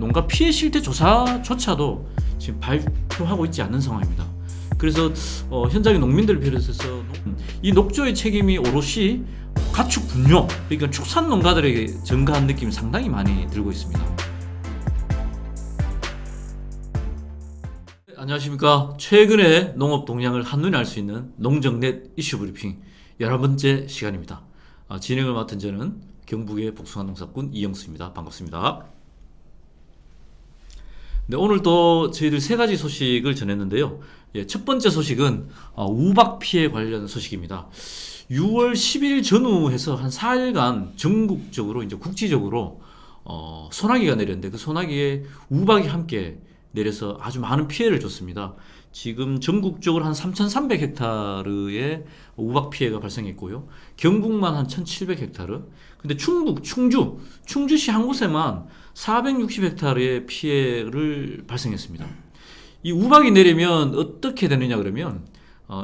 농가 피해 실태 조사조차도 지금 발표하고 있지 않는 상황입니다. 그래서 현장의 농민들을 비롯해서 이 녹조의 책임이 오롯이 가축 분뇨, 그러니까 축산 농가들에게 전가한 느낌이 상당히 많이 들고 있습니다. 안녕하십니까. 최근의 농업 동향을 한눈에 알 수 있는 농정넷 이슈 브리핑 11번째 시간입니다. 진행을 맡은 저는 경북의 복숭아 농사꾼 이영수입니다. 반갑습니다. 네, 오늘도 저희들 세 가지 소식을 전했는데요. 첫 번째 소식은 우박 피해 관련 소식입니다. 6월 10일 전후해서 한 4일간 전국적으로 이제 국지적으로 소나기가 내렸는데 그 소나기에 우박이 함께 내려서 아주 많은 피해를 줬습니다. 지금 전국적으로 한 3,300헥타르의 우박 피해가 발생했고요. 경북만 한 1,700헥타르. 근데 충주시 한 곳에만 460헥타르의 피해를 발생했습니다. 이 우박이 내리면 어떻게 되느냐 그러면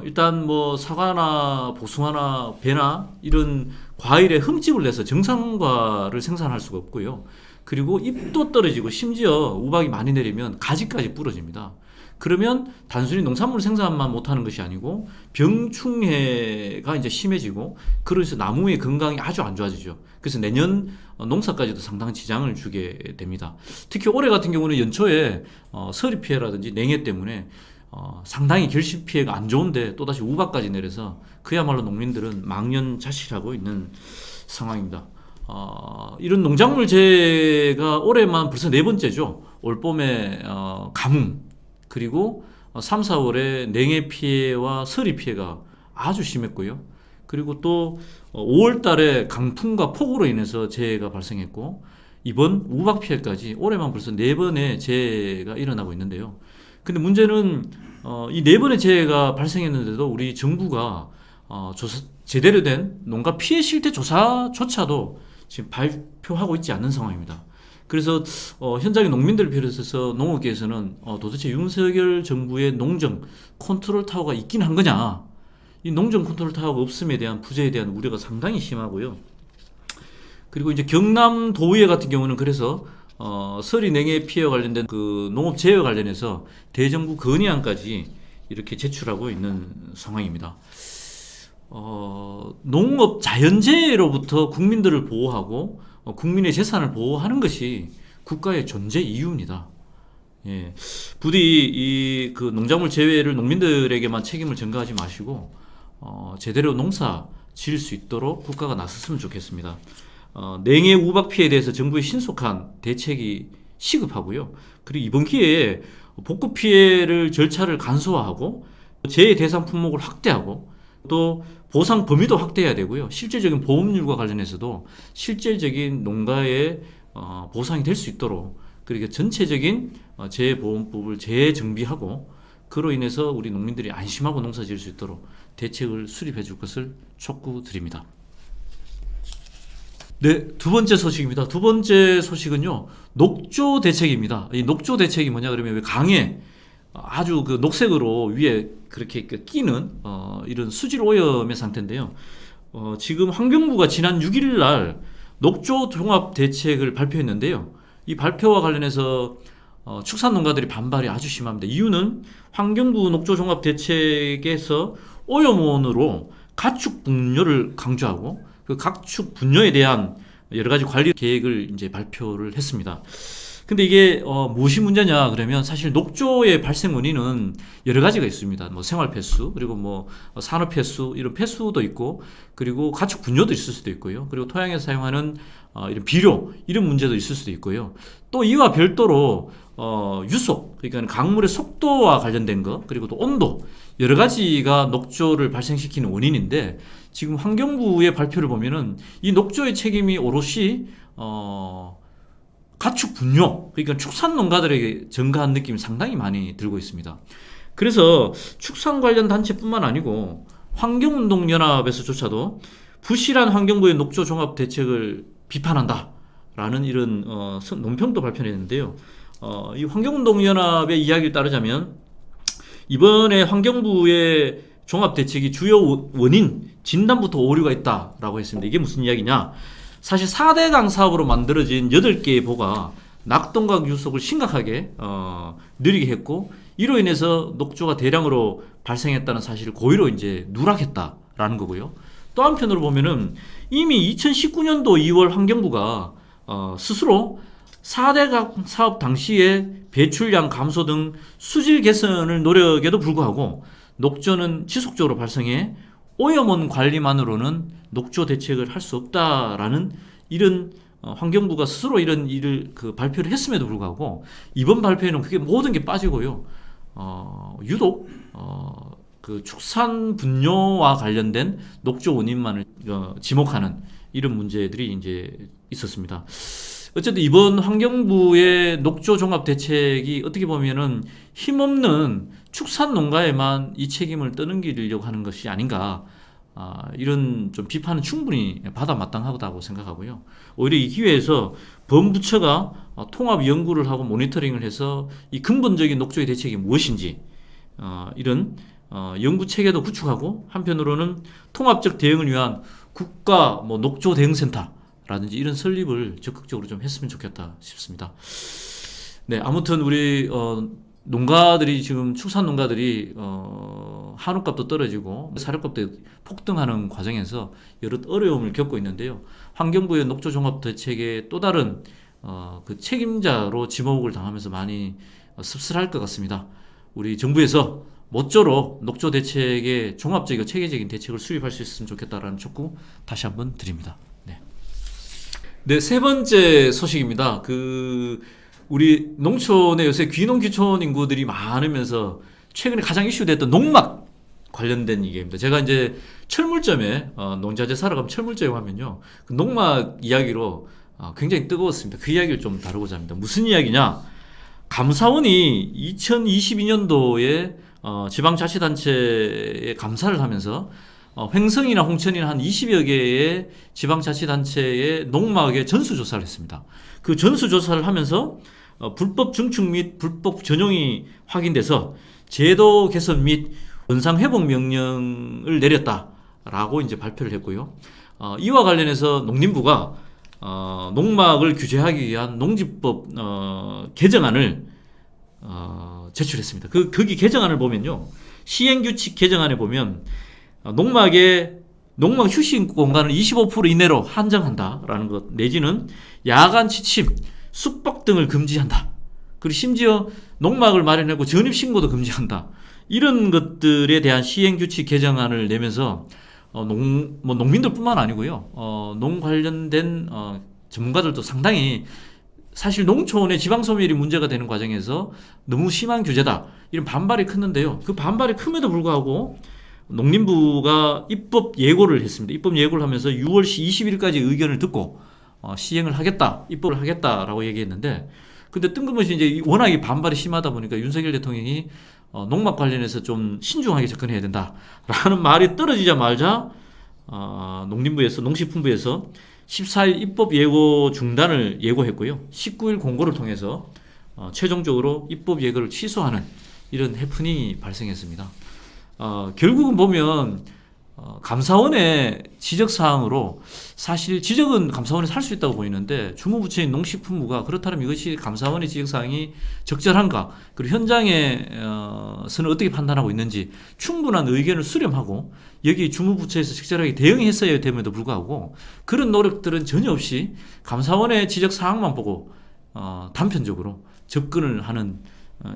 일단 뭐 사과나 복숭아나 배나 이런 과일에 흠집을 내서 정상과를 생산할 수가 없고요. 그리고 잎도 떨어지고 심지어 우박이 많이 내리면 가지까지 부러집니다. 그러면 단순히 농산물 생산만 못하는 것이 아니고 병충해가 이제 심해지고 그래서 나무의 건강이 아주 안 좋아지죠. 그래서 내년 농사까지도 상당한 지장을 주게 됩니다. 특히 올해 같은 경우는 연초에 서리 피해라든지 냉해 때문에 상당히 결실 피해가 안 좋은데 또다시 우박까지 내려서 그야말로 농민들은 망연자실하고 있는 상황입니다. 이런 농작물 재해가 올해만 벌써 네 번째죠. 올봄에 가뭄 그리고 3, 4월에 냉해 피해와 서리 피해가 아주 심했고요. 그리고 또 5월 달에 강풍과 폭우로 인해서 재해가 발생했고 이번 우박 피해까지 올해만 벌써 4번의 재해가 일어나고 있는데요. 근데 문제는 이 4번의 재해가 발생했는데도 우리 정부가 제대로 된 농가 피해 실태 조사조차도 지금 발표하고 있지 않는 상황입니다. 그래서 현장의 농민들을 비롯해서 농업계에서는 도대체 윤석열 정부의 농정 컨트롤 타워가 있긴 한 거냐, 이 농정 컨트롤 타워가 없음에 대한 부재에 대한 우려가 상당히 심하고요. 그리고 이제 경남 도의회 같은 경우는 그래서 서리 냉해 피해와 관련된 그 농업 재해 관련해서 대정부 건의안까지 이렇게 제출하고 있는 상황입니다. 농업 자연재해로부터 국민들을 보호하고 국민의 재산을 보호하는 것이 국가의 존재 이유입니다. 예. 부디 그 농작물 재해를 농민들에게만 책임을 전가하지 마시고 제대로 농사 지을 수 있도록 국가가 나섰으면 좋겠습니다. 냉해 우박 피해에 대해서 정부의 신속한 대책이 시급하고요. 그리고 이번 기회에 복구 피해를 절차를 간소화하고 재해 대상 품목을 확대하고 또 보상 범위도 확대해야 되고요. 실질적인 보험률과 관련해서도 실질적인 농가의 보상이 될 수 있도록 그러니까 전체적인 재해보험법을 재정비하고 그로 인해서 우리 농민들이 안심하고 농사 지을 수 있도록 대책을 수립해 줄 것을 촉구드립니다. 네, 두 번째 소식입니다. 두 번째 소식은요, 녹조 대책입니다. 이 녹조 대책이 뭐냐 그러면 왜 강에 아주 그 녹색으로 위에 그렇게 끼는 이런 수질 오염의 상태인데요. 지금 환경부가 지난 6일 날 녹조 종합 대책을 발표했는데요. 이 발표와 관련해서 축산 농가들이 반발이 아주 심합니다. 이유는 환경부 녹조 종합 대책에서 오염원으로 가축 분뇨를 강조하고 그 가축 분뇨에 대한 여러 가지 관리 계획을 이제 발표를 했습니다. 근데 이게 무엇이 문제냐 그러면 사실 녹조의 발생 원인은 여러 가지가 있습니다. 뭐 생활 폐수, 그리고 뭐 산업 폐수, 이런 폐수도 있고, 그리고 가축 분뇨도 있을 수도 있고요. 그리고 토양에서 사용하는 이런 비료, 이런 문제도 있을 수도 있고요. 또 이와 별도로 유속, 그러니까 강물의 속도와 관련된 거, 그리고 또 온도, 여러 가지가 녹조를 발생시키는 원인인데, 지금 환경부의 발표를 보면은 이 녹조의 책임이 오롯이 가축 분뇨, 그러니까 축산 농가들에게 전가한 느낌이 상당히 많이 들고 있습니다. 그래서 축산 관련 단체뿐만 아니고 환경운동연합에서조차도 부실한 환경부의 녹조 종합 대책을 비판한다라는 이런 논평도 발표했는데요. 이 환경운동연합의 이야기를 따르자면 이번에 환경부의 종합 대책이 주요 원인 진단부터 오류가 있다라고 했습니다. 이게 무슨 이야기냐? 사실 4대강 사업으로 만들어진 8개의 보가 낙동강 유속을 심각하게 느리게 했고, 이로 인해서 녹조가 대량으로 발생했다는 사실을 고의로 이제 누락했다라는 거고요. 또 한편으로 보면은 이미 2019년도 2월 환경부가 스스로 4대 사업 당시에 배출량 감소 등 수질 개선을 노력에도 불구하고 녹조는 지속적으로 발생해 오염원 관리만으로는 녹조 대책을 할 수 없다라는 이런 환경부가 스스로 이런 일을 발표를 했음에도 불구하고 이번 발표에는 그게 모든 게 빠지고요. 유독 그 축산 분뇨와 관련된 녹조 원인만을 지목하는 이런 문제들이 이제 있었습니다. 어쨌든 이번 환경부의 녹조 종합 대책이 어떻게 보면은 힘없는 축산 농가에만 이 책임을 떠넘기려고 하는 것이 아닌가. 이런 좀 비판은 충분히 받아 마땅하다고 생각하고요. 오히려 이 기회에서 범부처가 통합 연구를 하고 모니터링을 해서 이 근본적인 녹조의 대책이 무엇인지 이런 연구 체계도 구축하고, 한편으로는 통합적 대응을 위한 국가 녹조 대응센터라든지 이런 설립을 적극적으로 좀 했으면 좋겠다 싶습니다. 네, 아무튼 우리 농가들이 지금 축산 농가들이 한우값도 떨어지고 사료값도 폭등하는 과정에서 여러 어려움을 겪고 있는데요. 환경부의 녹조 종합 대책의 또 다른 그 책임자로 지목을 당하면서 많이 씁쓸할 것 같습니다. 우리 정부에서 모쪼록 녹조 대책의 종합적이고 체계적인 대책을 수립할 수 있으면 좋겠다라는 촉구 다시 한번 드립니다. 네, 세 번째 소식입니다. 우리 농촌에 요새 귀농귀촌 인구들이 많으면서 최근에 가장 이슈됐던 농막 관련된 얘기입니다. 제가 이제 철물점에 농자재 사러 가면 철물점에 가면요, 그 농막 이야기로 굉장히 뜨거웠습니다. 그 이야기를 좀 다루고자 합니다. 무슨 이야기냐? 감사원이 2022년도에 지방자치단체에 감사를 하면서 횡성이나 홍천이나 한 20여 개의 지방자치단체의 농막에 전수조사를 했습니다. 그 전수조사를 하면서 불법 증축 및 불법 전용이 확인돼서 제도 개선 및 원상 회복 명령을 내렸다라고 이제 발표를 했고요. 이와 관련해서 농림부가 농막을 규제하기 위한 농지법 개정안을 제출했습니다. 거기 개정안을 보면요, 시행규칙 개정안에 보면 농막 휴식 공간을 25% 이내로 한정한다라는 것, 내지는 야간 취침, 숙박 등을 금지한다. 그리고 심지어 농막을 마련하고 전입신고도 금지한다. 이런 것들에 대한 시행규칙 개정안을 내면서 농민들뿐만 아니고요, 농 관련된 전문가들도 상당히 사실 농촌의 지방소멸이 문제가 되는 과정에서 너무 심한 규제다, 이런 반발이 컸는데요. 그 반발이 큼에도 불구하고 농림부가 입법 예고를 했습니다. 입법 예고를 하면서 6월 20일까지 의견을 듣고 시행을 하겠다, 입법을 하겠다라고 얘기했는데, 근데 뜬금없이 이제 워낙에 반발이 심하다 보니까 윤석열 대통령이 농막 관련해서 좀 신중하게 접근해야 된다라는 말이 떨어지자마자 농림부에서, 농식품부에서 14일 입법 예고 중단을 예고했고요. 19일 공고를 통해서 최종적으로 입법 예고를 취소하는 이런 해프닝이 발생했습니다. 결국은 보면 감사원의 지적사항으로, 사실 지적은 감사원에서 할 수 있다고 보이는데 주무부처인 농식품부가 그렇다면 이것이 감사원의 지적사항이 적절한가, 그리고 현장에서는 어떻게 판단하고 있는지 충분한 의견을 수렴하고 여기 주무부처에서 적절하게 대응했어야 됨에도 불구하고 그런 노력들은 전혀 없이 감사원의 지적사항만 보고 단편적으로 접근을 하는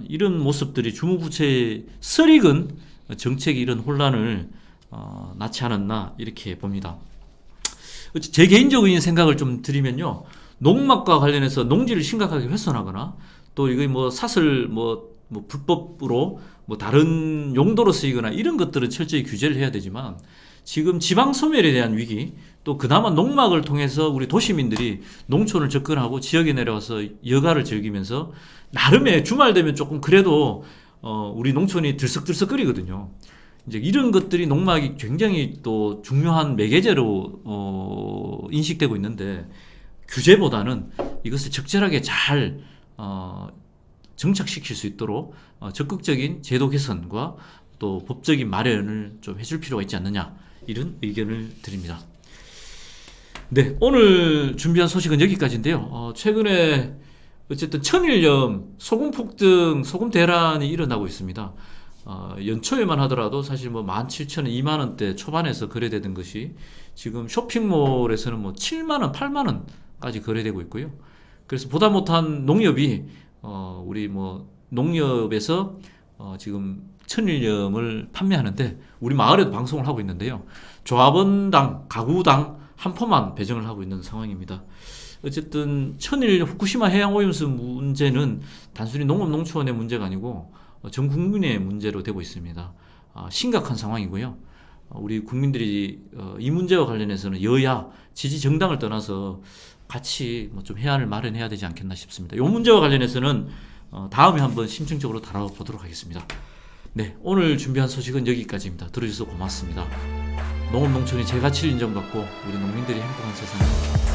이런 모습들이 주무부처의 설익은 정책이 이런 혼란을 낳지 않았나 이렇게 봅니다. 제 개인적인 생각을 좀 드리면요, 농막과 관련해서 농지를 심각하게 훼손하거나 또 이거 사슬 불법으로 다른 용도로 쓰이거나 이런 것들은 철저히 규제를 해야 되지만, 지금 지방 소멸에 대한 위기, 또 그나마 농막을 통해서 우리 도시민들이 농촌을 접근하고 지역에 내려와서 여가를 즐기면서 나름의 주말 되면 조금 그래도 우리 농촌이 들썩들썩거리거든요. 이제 이런 것들이 농막이 굉장히 또 중요한 매개제로 인식되고 있는데, 규제보다는 이것을 적절하게 잘 정착시킬 수 있도록 적극적인 제도 개선과 또 법적인 마련을 좀 해줄 필요가 있지 않느냐, 이런 의견을 드립니다. 네, 오늘 준비한 소식은 여기까지인데요. 최근에 어쨌든 천일염, 소금 폭등, 소금 대란이 일어나고 있습니다. 연초에만 하더라도 사실 뭐 17,000원, 2만 원대 초반에서 거래되던 것이 지금 쇼핑몰에서는 뭐 7만 원, 8만 원까지 거래되고 있고요. 그래서 보다 못한 농협이 우리 뭐 농협에서 지금 천일염을 판매하는데 우리 마을에도 방송을 하고 있는데요. 조합원당, 가구당 한 포만 배정을 하고 있는 상황입니다. 어쨌든 천일 후쿠시마 해양 오염수 문제는 단순히 농업 농촌의 문제가 아니고 전 국민의 문제로 되고 있습니다. 심각한 상황이고요. 우리 국민들이 이 문제와 관련해서는 여야 지지 정당을 떠나서 같이 뭐 좀 해안을 마련해야 되지 않겠나 싶습니다. 이 문제와 관련해서는 다음에 한번 심층적으로 다뤄보도록 하겠습니다. 네, 오늘 준비한 소식은 여기까지입니다. 들어주셔서 고맙습니다. 농업 농촌이 제 가치를 인정받고 우리 농민들이 행복한 세상을